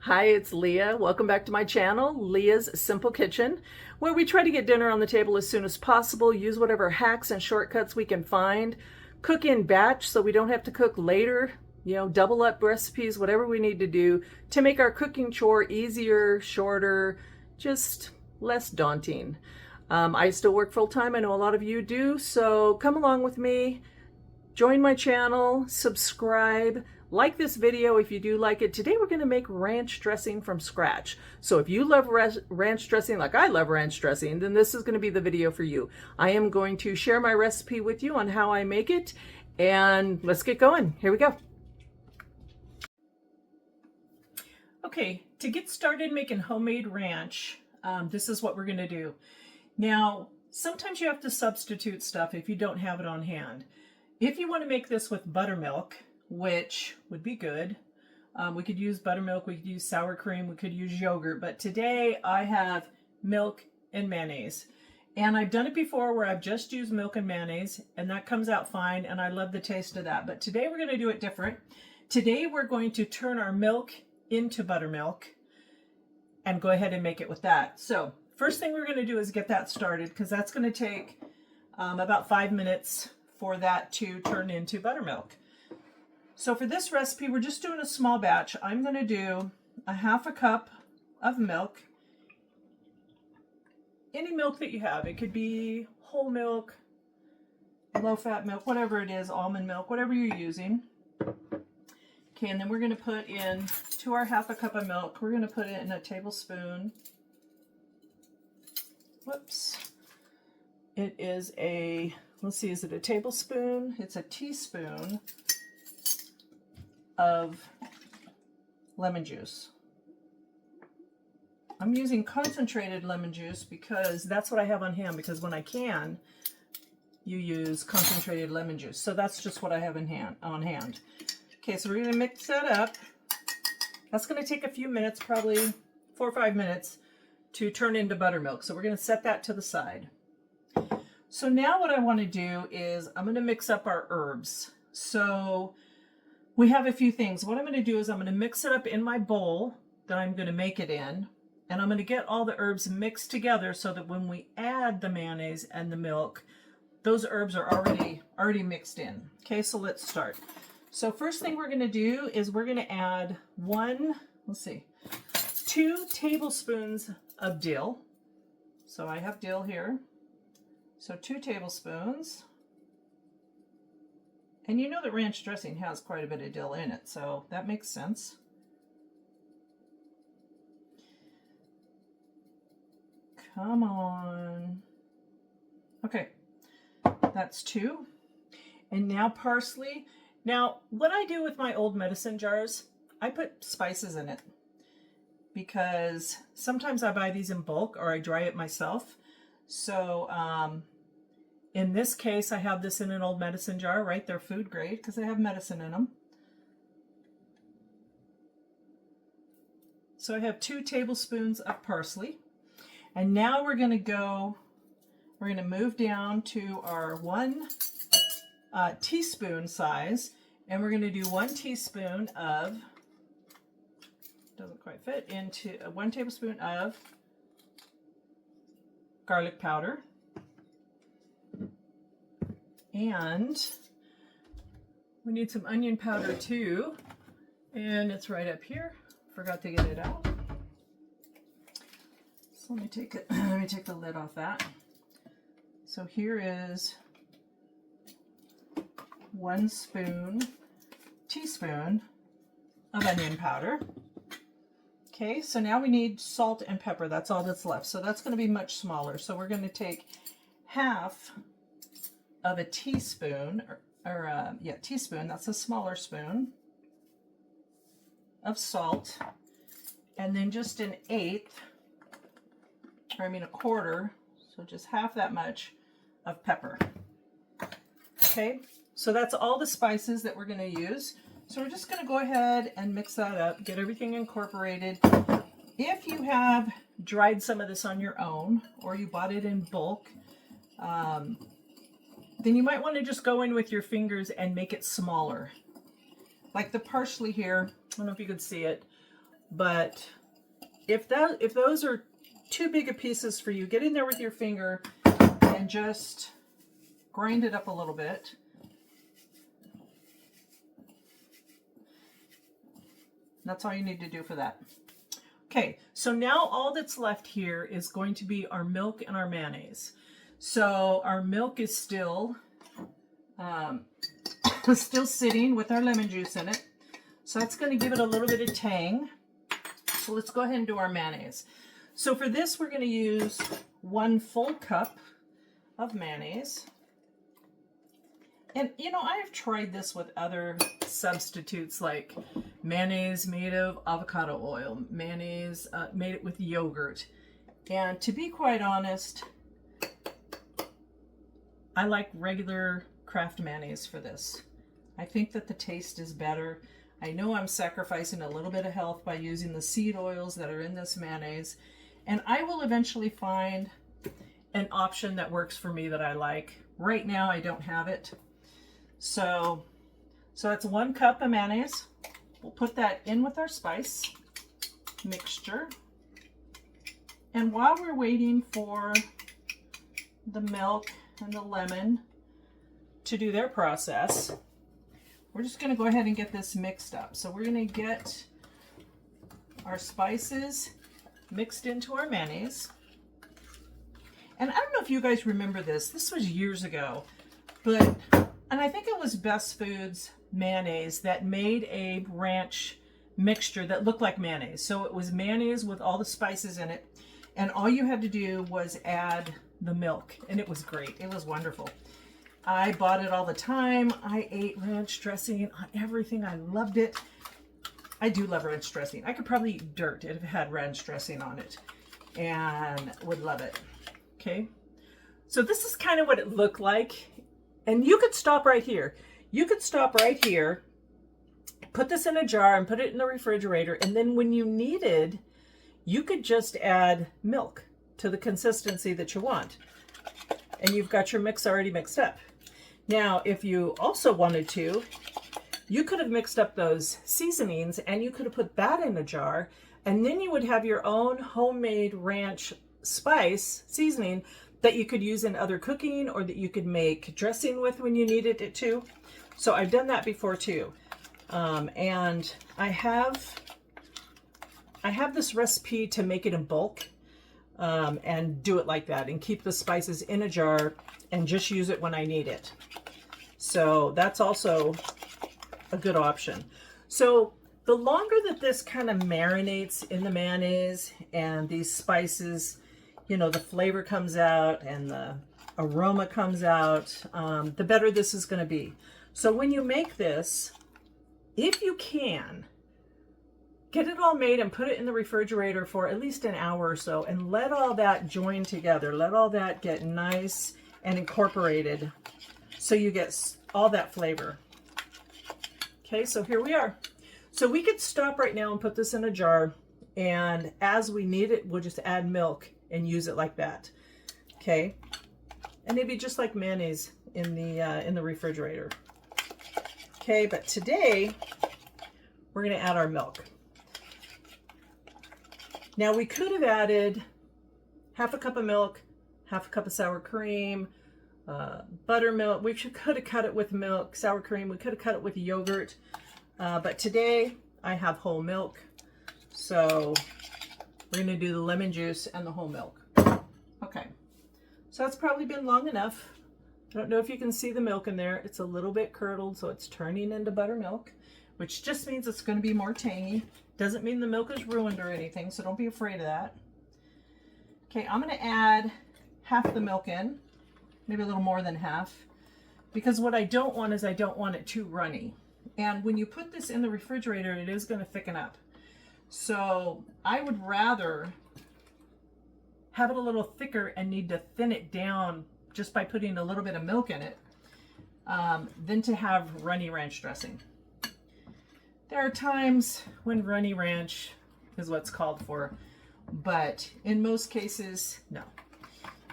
Hi, it's Leah. Welcome back to my channel, Leah's Simple Kitchen, where we try to get dinner on the table as soon as possible, use whatever hacks and shortcuts we can find, cook in batch so we don't have to cook later, double up recipes, whatever we need to do to make our cooking chore easier, shorter, just less daunting. I still work full time. I know a lot of you do, so come along with me. Join my channel, subscribe, like this video if you do like it. Today we're going to make ranch dressing from scratch. So if you love ranch dressing like I love ranch dressing, then this is going to be the video for you. I am going to share my recipe with you on how I make it, and let's get going. Here we go. Okay, to get started making homemade ranch, this is what we're going to do. Now, sometimes you have to substitute stuff if you don't have it on hand. If you want to make this with buttermilk, which would be good, we could use buttermilk, we could use sour cream, we could use yogurt, but today I have milk and mayonnaise. And I've done it before where I've just used milk and mayonnaise, and that comes out fine, and I love the taste of that. But today we're going to do it different. Today we're going to turn our milk into buttermilk and go ahead and make it with that. So first thing we're going to do is get that started, because that's going to take about 5 minutes for that to turn into buttermilk. So for this recipe, we're just doing a small batch. I'm going to do a half a cup of milk. Any milk that you have. It could be whole milk, low-fat milk, whatever it is, almond milk, whatever you're using. Okay, and then we're going to put in, to our half a cup of milk, we're going to put in a tablespoon. Whoops. It is a, let's see, is it a tablespoon? It's a teaspoon of lemon juice. I'm using concentrated lemon juice because that's what I have on hand, because when I can, you use concentrated lemon juice. So that's just what I have on hand. Okay, so we're going to mix that up. That's going to take a few minutes, probably 4 or 5 minutes, to turn into buttermilk. So we're going to set that to the side. So now what I want to do is I'm going to mix up our herbs. So we have a few things. What I'm going to do is I'm going to mix it up in my bowl that I'm going to make it in, and I'm going to get all the herbs mixed together so that when we add the mayonnaise and the milk, those herbs are already mixed in. Okay, so let's start. So first thing we're going to do is we're going to add 2 tablespoons of dill. So I have dill here. So 2 tablespoons. And you know that ranch dressing has quite a bit of dill in it, so that makes sense. Come on. Okay, that's 2. And now parsley. Now, what I do with my old medicine jars, I put spices in it because sometimes I buy these in bulk or I dry it myself. So, in this case, I have this in an old medicine jar, right? They're food grade because they have medicine in them. So I have 2 tablespoons of parsley. And now we're going to move down to our 1 teaspoon size. And we're going to do 1 teaspoon of, doesn't quite fit, into 1 tablespoon of garlic powder. And we need some onion powder too, and it's right up here. Forgot to get it out. So let me take it. Let me take the lid off that. So here is 1 teaspoon of onion powder. Okay, so now we need salt and pepper. That's all that's left. So that's going to be much smaller. So we're going to take half of a teaspoon, teaspoon, that's a smaller spoon, of salt, and then just a quarter, so just half that much of pepper. Okay, so that's all the spices that we're going to use. So we're just going to go ahead and mix that up, get everything incorporated. If you have dried some of this on your own, or you bought it in bulk, then you might want to just go in with your fingers and make it smaller. Like the parsley here, I don't know if you could see it, But if those are too big of pieces for you, get in there with your finger and just grind it up a little bit. That's all you need to do for that. Okay, so now all that's left here is going to be our milk and our mayonnaise. So our milk is still still sitting with our lemon juice in it. So that's going to give it a little bit of tang. So let's go ahead and do our mayonnaise. So for this, we're going to use 1 full cup of mayonnaise. And you know, I have tried this with other substitutes like mayonnaise made of avocado oil, mayonnaise made it with yogurt. And to be quite honest, I like regular Kraft mayonnaise for this. I think that the taste is better. I know I'm sacrificing a little bit of health by using the seed oils that are in this mayonnaise, and I will eventually find an option that works for me that I like. Right now I don't have it. So that's 1 cup of mayonnaise. We'll put that in with our spice mixture. And while we're waiting for the milk and the lemon to do their process, we're just going to go ahead and get this mixed up. So we're going to get our spices mixed into our mayonnaise. And I don't know if you guys remember this. This was years ago, and I think it was Best Foods mayonnaise that made a ranch mixture that looked like mayonnaise. So it was mayonnaise with all the spices in it, and all you had to do was add the milk, and it was great. It was wonderful. I bought it all the time. I ate ranch dressing on everything. I loved it. I do love ranch dressing. I could probably eat dirt if it had ranch dressing on it, and would love it. Okay, so this is kind of what it looked like. And you could stop right here. You could stop right here, put this in a jar and put it in the refrigerator. And then when you needed, you could just add milk to the consistency that you want. And you've got your mix already mixed up. Now, if you also wanted to, you could have mixed up those seasonings and you could have put that in a jar. And then you would have your own homemade ranch spice seasoning that you could use in other cooking, or that you could make dressing with when you needed it to. So I've done that before too. And I have this recipe to make it in bulk and do it like that and keep the spices in a jar and just use it when I need it. So that's also a good option. So the longer that this kind of marinates in the mayonnaise and these spices, you know, the flavor comes out and the aroma comes out, the better this is going to be. So when you make this, if you can, get it all made and put it in the refrigerator for at least an hour or so and let all that join together. Let all that get nice and incorporated so you get all that flavor. Okay, so here we are. So we could stop right now and put this in a jar, and as we need it, we'll just add milk and use it like that. Okay, and it'd be just like mayonnaise in the refrigerator. Okay, but today we're going to add our milk. Now we could have added half a cup of milk, half a cup of sour cream, buttermilk. We could have cut it with milk, sour cream. We could have cut it with yogurt. But today I have whole milk. So we're going to do the lemon juice and the whole milk. Okay. So that's probably been long enough. I don't know if you can see the milk in there. It's a little bit curdled, so it's turning into buttermilk, which just means it's going to be more tangy. Doesn't mean the milk is ruined or anything, so don't be afraid of that. Okay, I'm going to add half the milk in, maybe a little more than half, because what I don't want is I don't want it too runny. And when you put this in the refrigerator, it is going to thicken up. So I would rather have it a little thicker and need to thin it down just by putting a little bit of milk in it than to have runny ranch dressing. There are times when runny ranch is what's called for, but in most cases, no.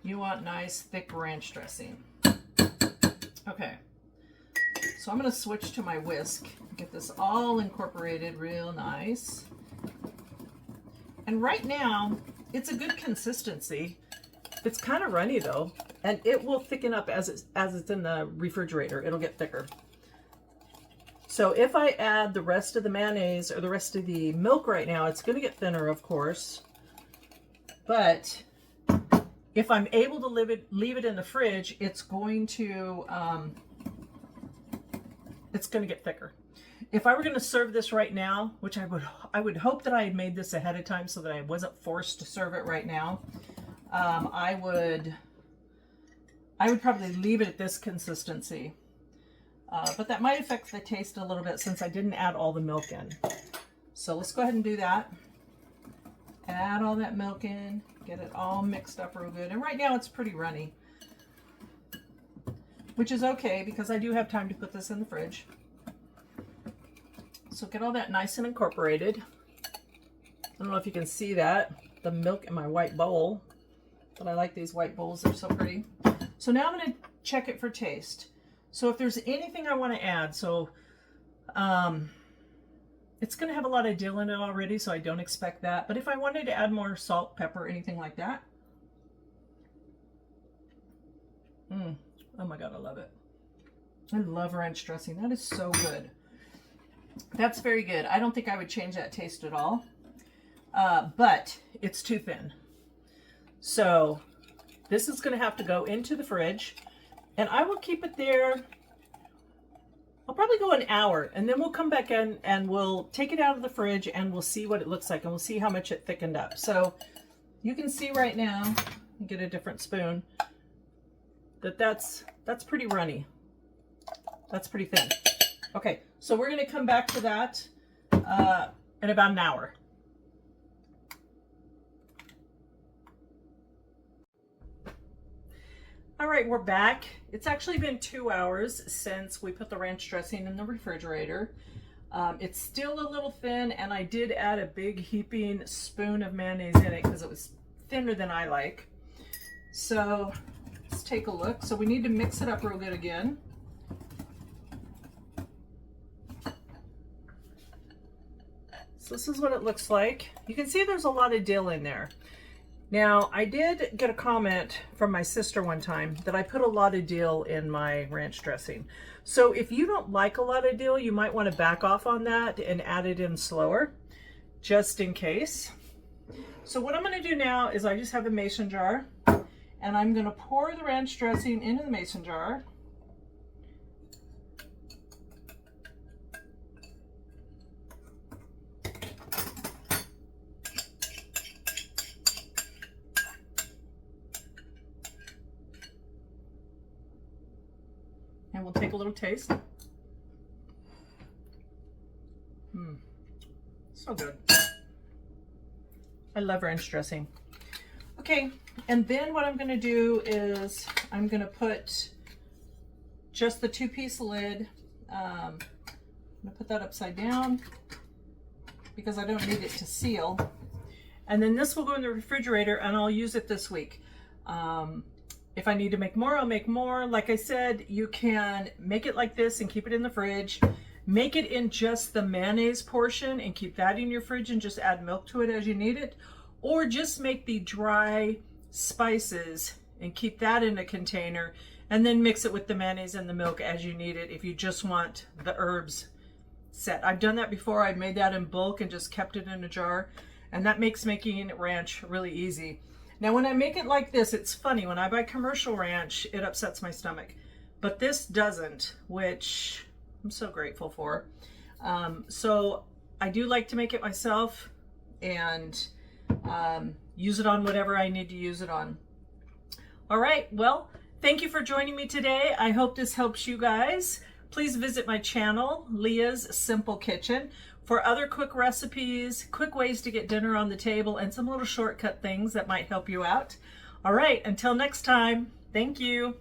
You want nice, thick ranch dressing. Okay, so I'm going to switch to my whisk, get this all incorporated real nice. And right now, it's a good consistency. It's kind of runny though, and it will thicken up as it's in the refrigerator. It'll get thicker. So if I add the rest of the mayonnaise or the rest of the milk right now, it's going to get thinner, of course. But if I'm able to leave it in the fridge, it's going to get thicker. If I were going to serve this right now, which I would hope that I had made this ahead of time so that I wasn't forced to serve it right now, I would probably leave it at this consistency. But that might affect the taste a little bit since I didn't add all the milk in. So let's go ahead and do that. Add all that milk in, get it all mixed up real good. And right now it's pretty runny, which is okay because I do have time to put this in the fridge. So get all that nice and incorporated. I don't know if you can see that, the milk in my white bowl, but I like these white bowls, they're so pretty. So now I'm going to check it for taste. So if there's anything I want to add, so it's going to have a lot of dill in it already, so I don't expect that. But if I wanted to add more salt, pepper, anything like that. Oh my God, I love it. I love ranch dressing. That is so good. That's very good. I don't think I would change that taste at all. But it's too thin. So this is going to have to go into the fridge. And I will keep it there, I'll probably go an hour, and then we'll come back in and we'll take it out of the fridge and we'll see what it looks like and we'll see how much it thickened up. So you can see right now, get a different spoon, that's pretty runny. That's pretty thin. Okay, so we're going to come back to that in about an hour. All right, we're back. It's actually been 2 hours since we put the ranch dressing in the refrigerator. It's still a little thin, and I did add a big heaping spoon of mayonnaise in it because it was thinner than I like. So let's take a look. So we need to mix it up real good again. So this is what it looks like. You can see there's a lot of dill in there. Now, I did get a comment from my sister one time that I put a lot of dill in my ranch dressing. So if you don't like a lot of dill, you might want to back off on that and add it in slower, just in case. So what I'm going to do now is I just have a mason jar, and I'm going to pour the ranch dressing into the mason jar. And we'll take a little taste. So good. I love ranch dressing. Okay, and then what I'm going to do is I'm going to put just the 2-piece lid. I'm going to put that upside down because I don't need it to seal. And then this will go in the refrigerator, and I'll use it this week. If I need to make more, I'll make more. Like I said, you can make it like this and keep it in the fridge. Make it in just the mayonnaise portion and keep that in your fridge and just add milk to it as you need it. Or just make the dry spices and keep that in a container and then mix it with the mayonnaise and the milk as you need it if you just want the herbs set. I've done that before. I made that in bulk and just kept it in a jar. And that makes making ranch really easy. Now, when I make it like this, it's funny. When I buy commercial ranch, it upsets my stomach. But this doesn't, which I'm so grateful for. So I do like to make it myself and use it on whatever I need to use it on. All right, well, thank you for joining me today. I hope this helps you guys. Please visit my channel, Leah's Simple Kitchen, for other quick recipes, quick ways to get dinner on the table, and some little shortcut things that might help you out. All right, until next time, thank you.